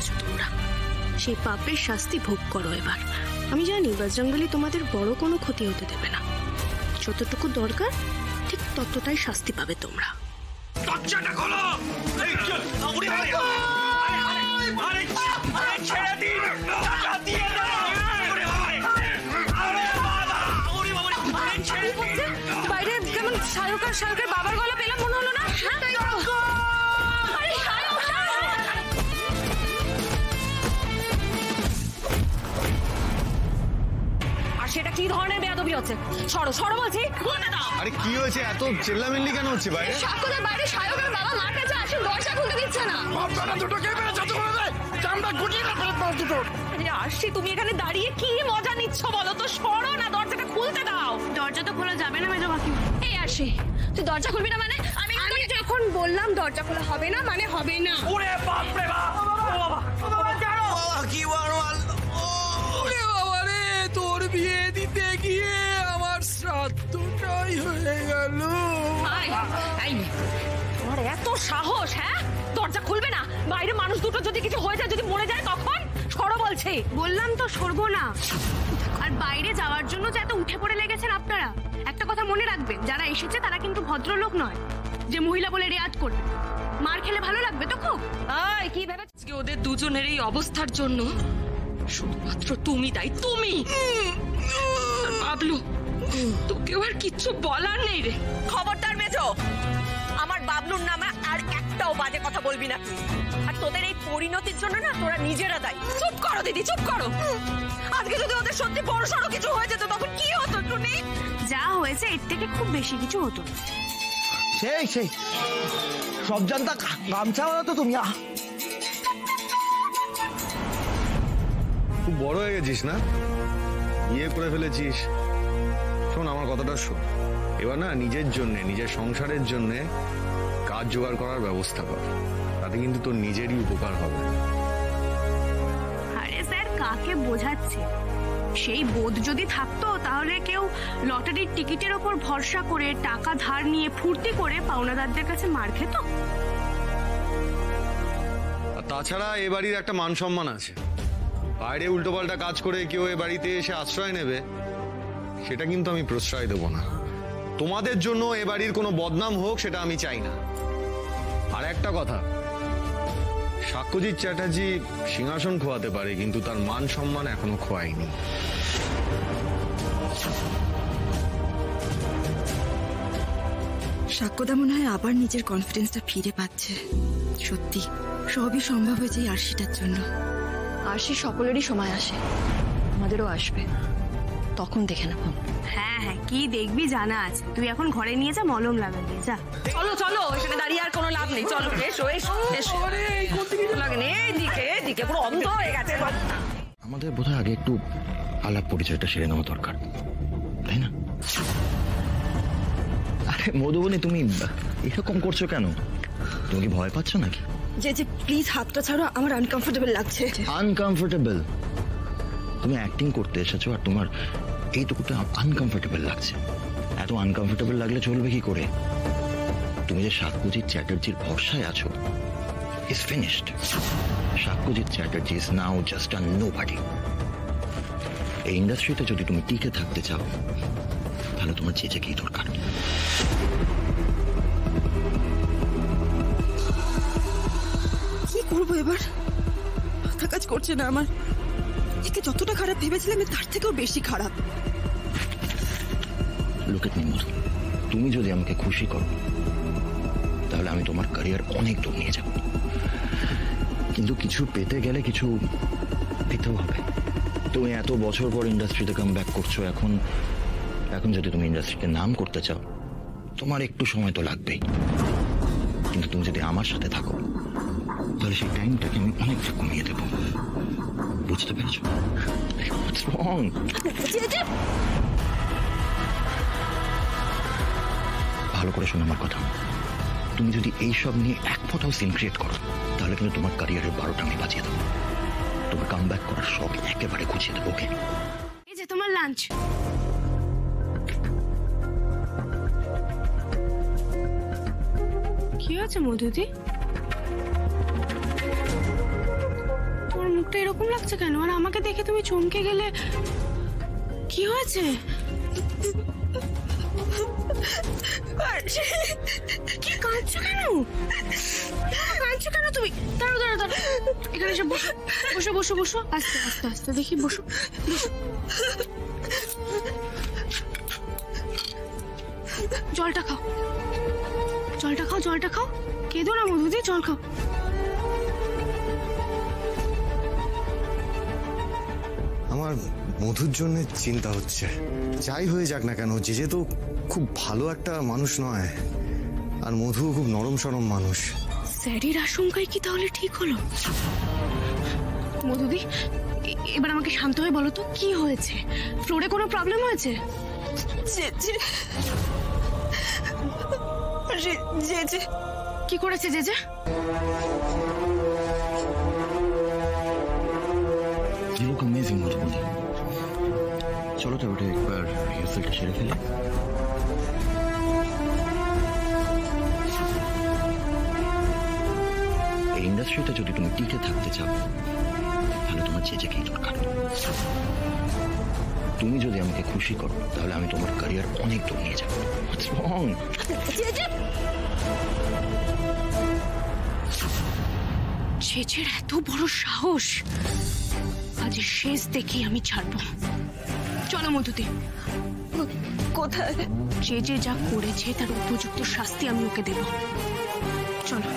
করেছো তোমরা, সেই পাপের শাস্তি ভোগ করো এবার। আমি জানি বজরংবলী তোমাদের বড় কোনো ক্ষতি হতে দেবে না, যতটুকু দরকার ঠিক ততটাই শাস্তি পাবে তোমরা। দরজাটা খোলো। বাইরে কেমন শাহরুখের বাবার গলা পেলাম মনে হলো না? আর সেটা কি ধরনের বেয়াদবি হচ্ছে? সরো সরো বলছি। আরে কি হয়েছে? এত চিল্লামিল্লি কেন হচ্ছে বাইরে? সাক্ষরের বাইরে শাহরুখের বাবা মার কাছে আসুন, দরজা খুলতে দিচ্ছে না। আপনারা দুটো কে মেরে চাচু করে দেয়, চামড়া গুটিয়ে না ফেরত পাও দুটো। আরে আসছি, তুমি এখানে দাঁড়িয়ে কি মজা নিচ্ছ বলো তো? সরো না, দরজাটা খুলতে দাও। দরজা তো খোলা যাবে না মেজো কাকিমা। এই আসি, তুই দরজা খুলবি না মানে? আমি যখন বললাম দরজা খোলা হবে না মানে হবে না। ওরে বাপ রে বাপ, বাবা বাবা জানো কি ওয়ারওয়াল। ওরে বাবা রে, তোর বিয়ে দিতে গিয়ে আমার শ্রাদ্ধটাই হয়ে গেল। তোমার এত সাহস? হ্যাঁ, দরজা খুলবে না? বাইরে মানুষ দুটো যদি কিছু হয়ে যায়, যদি মরে যায় তখন? সরো বলছে। বললাম তো সরবো না। আর বাইরে যাওয়ার জন্য যে এত উঠে পড়ে লেগেছেন আপনারা, একটা কথা মনে রাখবেন, যারা এসেছে তারা কিন্তু ভদ্রলোক নয় যে মহিলা বলে রেয়াজ করবে। মার খেলে ভালো লাগবে তো খুব। কি ভেবে ওদের দুজনের এই অবস্থার জন্য শুধুমাত্র তুমি দায়ী, তুমি। বাবলু, তোকেও আর কিচ্ছু বলার নেই রে। খবরদার মেজো, আমার বাবলুর নামে আর একটাও বাজে কথা বলবি না। আর তোদের এই পরিণতির জন্য না তোরা নিজেরা দায়ী। চুপ করো দিদি, চুপ করো। আজকে যদি ওদের সত্যি বড় সড়ো কিছু হয়ে যেত তখন কি হতো টুনি? যা হয়েছে এর থেকে খুব বেশি কিছু হতো। সেই সব জানতা গামছা তো তুমি। খুব বড় হয়ে গেছিস না, বিয়ে করে ফেলেছিস। শোন আমার কথাটা শোন, এবার না নিজের জন্য, নিজের সংসারের জন্য কাজ জোগাড় করার ব্যবস্থা কর, তাতে কিন্তু তোর নিজেরই উপকার হবে। আরে স্যার, কাকে বোঝাচ্ছে? সেই বোধ যদি থাকতো তাহলে কেউ লটারির টিকিটের ওপর ভরসা করে টাকা ধার নিয়ে ফুর্তি করে পাওনাদারদের কাছে মার খেত? আর তাছাড়া এ বাড়ির একটা মান সম্মান আছে। বাইরে উল্টোপাল্টা কাজ করে কেউ এ বাড়িতে এসে আশ্রয় নেবে, সেটা কিন্তু আমি প্রশ্রয় দেব না। তোমাদের জন্য এ বাড়ির কোনো বদনাম হোক সেটা আমি চাই না। আর একটা কথা, সাক্ষ্যজিৎ চ্যাটার্জি সিংহাসন খোয়াতে পারে, কিন্তু তার মান সম্মান এখনো খোয়ায়নি। সাক্ষ্যদা মনে হয় আবার নিজের কনফিডেন্সটা ফিরে পাচ্ছে। সত্যি সবই সম্ভব হয়েছে এই আরশিটার জন্য। আরশি সকলেরই সময় আসে, আমাদেরও আসবে, তখন দেখে নেব। হ্যাঁ হ্যাঁ, কি দেখবি জানা আছে। তুই এখন ঘরে নিয়ে যা, মলম লাগাবি। যা চলো চলো, এখানে দাঁড়িয়ে আর কোনো লাভ নেই। চলো এসো এসো এসো। লাগেনি এইদিকে, এদিকে পুরো অন্ধ হয়ে গেছে। আমাদের বোধহয় আগে একটু আলাপ পরিচয়টা সেরে নেওয়া দরকার, তাই না? আরে মধুবনী, তুমি এরকম করছো কেন? তুমি কি ভয় পাচ্ছ নাকি? যে প্লিজ হাতটা ছাড়ো, আমার আনকমফোর্টেবল লাগছে। আনকমফোর্টেবল? তুমি অ্যাক্টিং করতে এসেছো আর তোমার এইটুকুটা আনকমফোর্টেবল লাগছে। এত আনকমফোর্টেবল লাগলে চলবে কি করে? তুমি যে সাক্ষ্যজিৎ চ্যাটার্জির ভরসায় আছো, is finished. Sakshyajit Chatterjee is now just a nobody. এই ইন্ডাস্ট্রিতে যদি তুমি টিকে থাকতে চাও তাহলে তোমার চেঁচেকেই দরকার। কি করবো এবার? মাথা কাজ করছে না আমার। একে যতটা খারাপ ভেবেছিলাম তার থেকেও বেশি খারাপ। লুক এট মি মধু, তুমি যদি আমাকে খুশি করো তাহলে আমি তোমার ক্যারিয়ার অনেক দূর নিয়ে যাব, কিন্তু কিছু পেতে গেলে কিছু দিতেও হবে। তুমি এত বছর পর ইন্ডাস্ট্রিতে কাম ব্যাক করছো, এখন যদি তুমি ইন্ডাস্ট্রিতে নাম করতে চাও তোমার একটু সময় তো লাগবেই। কিন্তু তুমি যদি আমার সাথে থাকো তাহলে সেই টাইমটাকে আমি অনেকটা কমিয়ে দেবো। বুঝতে পেরেছো? ভালো করে শোনো আমার কথা। তুমি যদি এইসব নিয়ে এক ফোঁটাও সিন ক্রিয়েট করো তাহলে কিন্তু তোমার ক্যারিয়ারের 12টা আমি বাজিয়ে দেবো। তোমার কাম ব্যাক করার সব একেবারে গুছিয়ে দেবো। ওকে? এই যে তোমার লাঞ্চ। কি হয়েছে মধুদি? মুখটা এরকম লাগছে কেন? আর আমাকে দেখে তুমি চমকে গেলে, কি হয়েছে? কি কাঁদছো কেন? কাঁদছো কেন তুমি? দাঁড়ো দাঁড়ো দাঁড়ো, এখানে এসে বসো বসো বসো বসো, আস্তে আস্তে আস্তে, দেখি বসো বসো। জলটা খাও, জলটা খাও, জলটা খাও, কেঁদো না মধুদি, জল খাও। আমার মধুর জন্য চিন্তা হচ্ছে। যাই হয়ে যাক না কেন, যে তো খুব ভালো একটা মানুষ নয়, আর মধু খুব নরম সরম মানুষ। স্যারের আশঙ্কায় কি তাহলে ঠিক হলো? মধুদি, এবার আমাকে শান্ত হয়ে বলো তো, কি হয়েছে? ফ্লোরে কোনো প্রবলেম হয়েছে? কি করেছে জেজে? You look amazing, মধুবতী। চলো তো ওটা একবার রিহার্সালটা সেরে ফেলে। এই ইন্ডাস্ট্রিতে যদি তুমি টিকে থাকতে চাও, তাহলে তোমার জেজেকেই দরকার। তুমি যদি আমাকে খুশি করো, তাহলে আমি তোমার ক্যারিয়ার অনেক দূর নিয়ে যাবো। What's wrong? জেজের এত বড় সাহস, আজ শেষ দেখি আমি ছাড়বো। চলো মধুদি। কোথায়? যে যা করেছে তার উপযুক্ত শাস্তি আমি ওকে দেব। চলো।